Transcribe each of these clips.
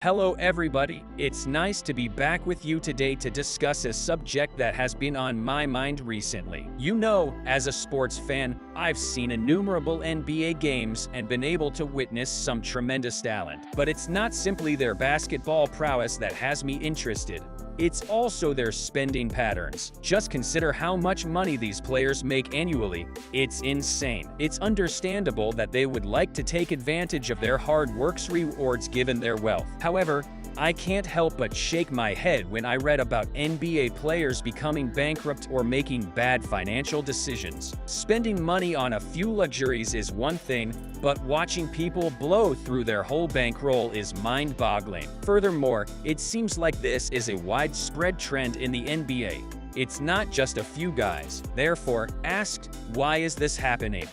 Hello everybody, it's nice to be back with you today to discuss a subject that has been on my mind recently. You know, as a sports fan, I've seen innumerable NBA games and been able to witness some tremendous talent. But it's not simply their basketball prowess that has me interested. It's also their spending patterns. Just consider how much money these players make annually. It's insane. It's understandable that they would like to take advantage of their hard work's rewards given their wealth. However, I can't help but shake my head when I read about NBA players becoming bankrupt or making bad financial decisions. Spending money on a few luxuries is one thing, but watching people blow through their whole bankroll is mind-boggling. Furthermore, it seems like this is a widespread trend in the NBA. It's not just a few guys. Therefore, asked, why is this happening?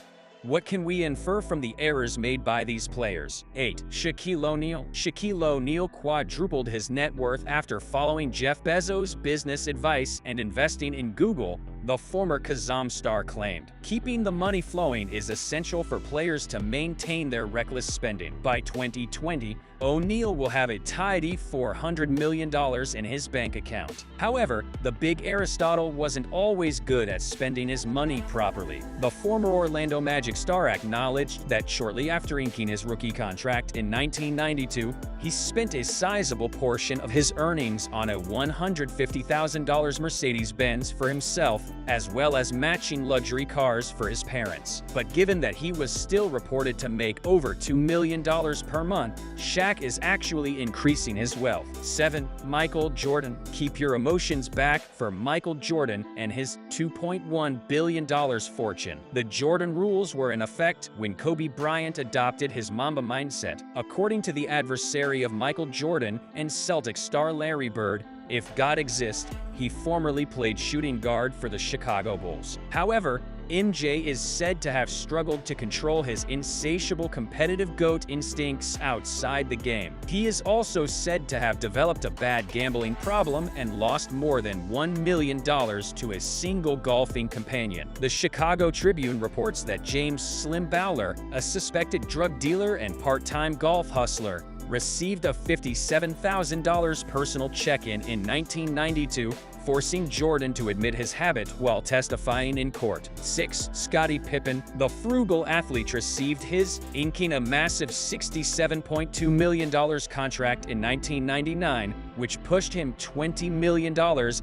What can we infer from the errors made by these players? 8. Shaquille O'Neal. Shaquille O'Neal quadrupled his net worth after following Jeff Bezos' business advice and investing in Google, the former Kazam star claimed. Keeping the money flowing is essential for players to maintain their reckless spending. By 2020, O'Neal will have a tidy $400 million in his bank account. However, the big Aristotle wasn't always good at spending his money properly. The former Orlando Magic star acknowledged that shortly after inking his rookie contract in 1992, he spent a sizable portion of his earnings on a $150,000 Mercedes-Benz for himself, as well as matching luxury cars for his parents. But given that he was still reported to make over $2 million per month, Shaq is actually increasing his wealth. 7. Michael Jordan. Keep your emotions back for Michael Jordan and his $2.1 billion fortune. The Jordan rules were in effect when Kobe Bryant adopted his Mamba mindset. According to the adversary of Michael Jordan and Celtics star Larry Bird, if God exists, he formerly played shooting guard for the Chicago Bulls. However, MJ is said to have struggled to control his insatiable competitive GOAT instincts outside the game. He is also said to have developed a bad gambling problem and lost more than $1 million to a single golfing companion. The Chicago Tribune reports that James "Slim" Bowler, a suspected drug dealer and part-time golf hustler, received a $57,000 personal check-in in 1992, forcing Jordan to admit his habit while testifying in court. 6. Scottie Pippen. The frugal athlete received his, inking a massive $67.2 million contract in 1999, which pushed him $20 million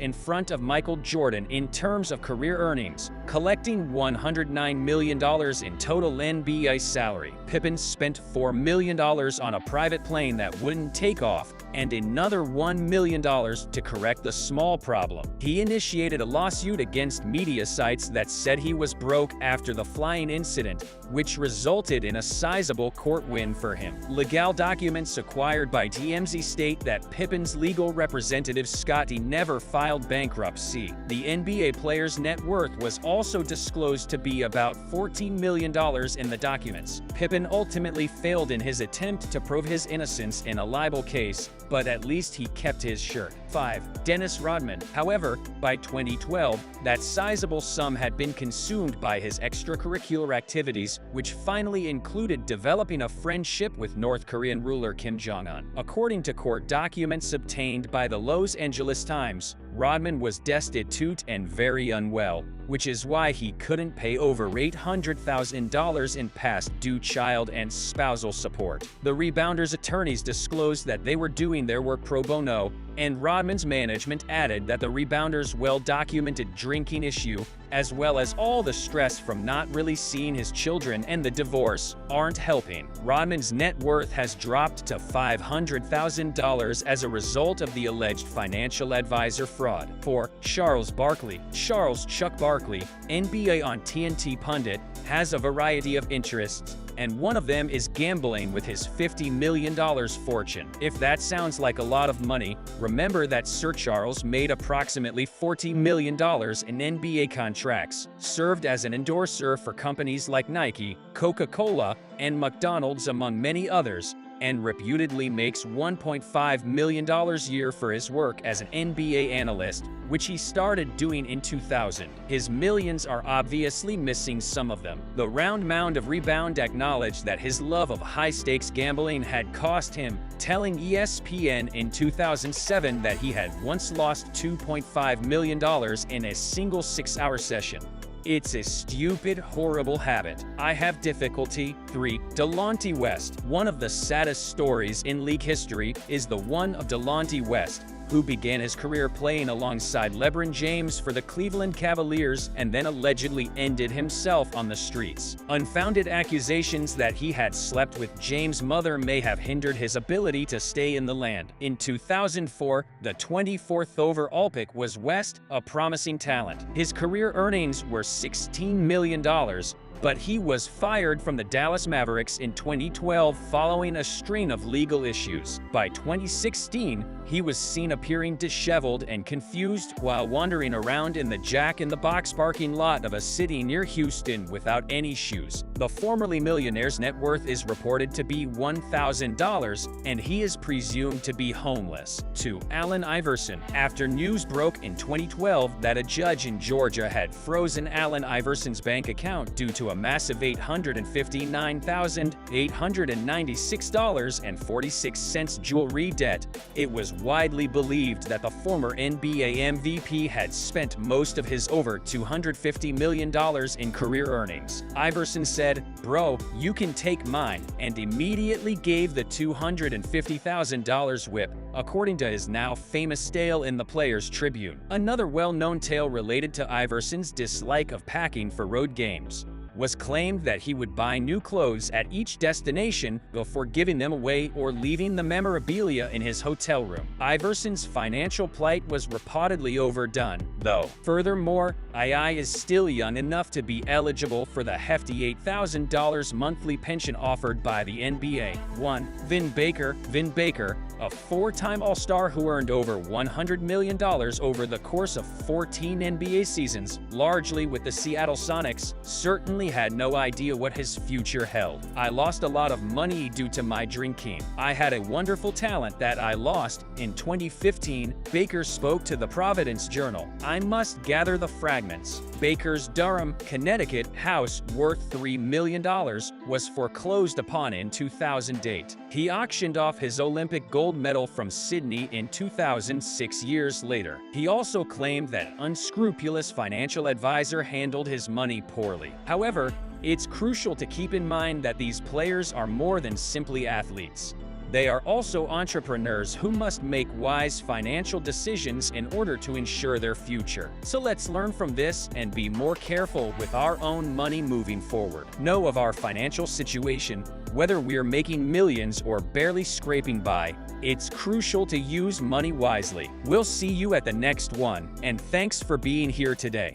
in front of Michael Jordan in terms of career earnings, collecting $109 million in total NBA salary. Pippen spent $4 million on a private plane that wouldn't take off, and another $1 million to correct the small problem. He initiated a lawsuit against media sites that said he was broke after the flying incident, which resulted in a sizable court win for him. Legal documents acquired by TMZ state that Pippen's legal representative Scottie never filed bankruptcy. The NBA player's net worth was also disclosed to be about $14 million in the documents. Pippen ultimately failed in his attempt to prove his innocence in a libel case, but at least he kept his shirt. 5. Dennis Rodman. However, by 2012, that sizable sum had been consumed by his extracurricular activities, which finally included developing a friendship with North Korean ruler Kim Jong-un. According to court documents obtained by the Los Angeles Times, Rodman was destitute and very unwell, which is why he couldn't pay over $800,000 in past due child and spousal support. The rebounders' attorneys disclosed that they were doing their work pro bono, and Rodman's management added that the rebounders' well-documented drinking issue, as well as all the stress from not really seeing his children and the divorce, aren't helping. Rodman's net worth has dropped to $500,000 as a result of the alleged financial advisor fraud. 4. Charles Barkley. Charles "Chuck" Barkley, NBA on TNT pundit, has a variety of interests, and one of them is gambling with his $50 million fortune. If that sounds like a lot of money, remember that Sir Charles made approximately $40 million in NBA contracts, served as an endorser for companies like Nike, Coca-Cola, and McDonald's among many others, and reputedly makes $1.5 million a year for his work as an NBA analyst, which he started doing in 2000. His millions are obviously missing some of them. The round mound of Rebound acknowledged that his love of high-stakes gambling had cost him, telling ESPN in 2007 that he had once lost $2.5 million in a single 6-hour session. It's a stupid, horrible habit. I have difficulty. 3. Delonte West. One of the saddest stories in league history is the one of Delonte West, who began his career playing alongside LeBron James for the Cleveland Cavaliers and then allegedly ended himself on the streets. Unfounded accusations that he had slept with James' mother may have hindered his ability to stay in the land. In 2004, the 24th overall pick was West, a promising talent. His career earnings were $16 million, but he was fired from the Dallas Mavericks in 2012 following a string of legal issues. By 2016, he was seen appearing disheveled and confused while wandering around in the Jack-in-the-Box parking lot of a city near Houston without any shoes. The formerly millionaire's net worth is reported to be $1,000, and he is presumed to be homeless. 2. Allen Iverson. After news broke in 2012 that a judge in Georgia had frozen Allen Iverson's bank account due to a massive $859,896.46 jewelry debt, it was widely believed that the former NBA MVP had spent most of his over $250 million in career earnings. Iverson said, "Bro, you can take mine," and immediately gave the $250,000 whip, according to his now famous tale in the Players Tribune. Another well-known tale related to Iverson's dislike of packing for road games was claimed that he would buy new clothes at each destination before giving them away or leaving the memorabilia in his hotel room. Iverson's financial plight was reportedly overdone, though. Furthermore, II is still young enough to be eligible for the hefty $8,000 monthly pension offered by the NBA. 1. Vin Baker. Vin Baker, a 4-time All-Star who earned over $100 million over the course of 14 NBA seasons, largely with the Seattle Sonics, certainly had no idea what his future held. "I lost a lot of money due to my drinking. I had a wonderful talent that I lost." In 2015, Baker spoke to the Providence Journal. "I must gather the fragments." Baker's Durham, Connecticut house, worth $3 million, was foreclosed upon in 2008. He auctioned off his Olympic gold medal from Sydney in 2006 years later. He also claimed that an unscrupulous financial advisor handled his money poorly. However, it's crucial to keep in mind that these players are more than simply athletes. They are also entrepreneurs who must make wise financial decisions in order to ensure their future. So let's learn from this and be more careful with our own money moving forward. Know of our financial situation, whether we're making millions or barely scraping by. It's crucial to use money wisely. We'll see you at the next one, and thanks for being here today.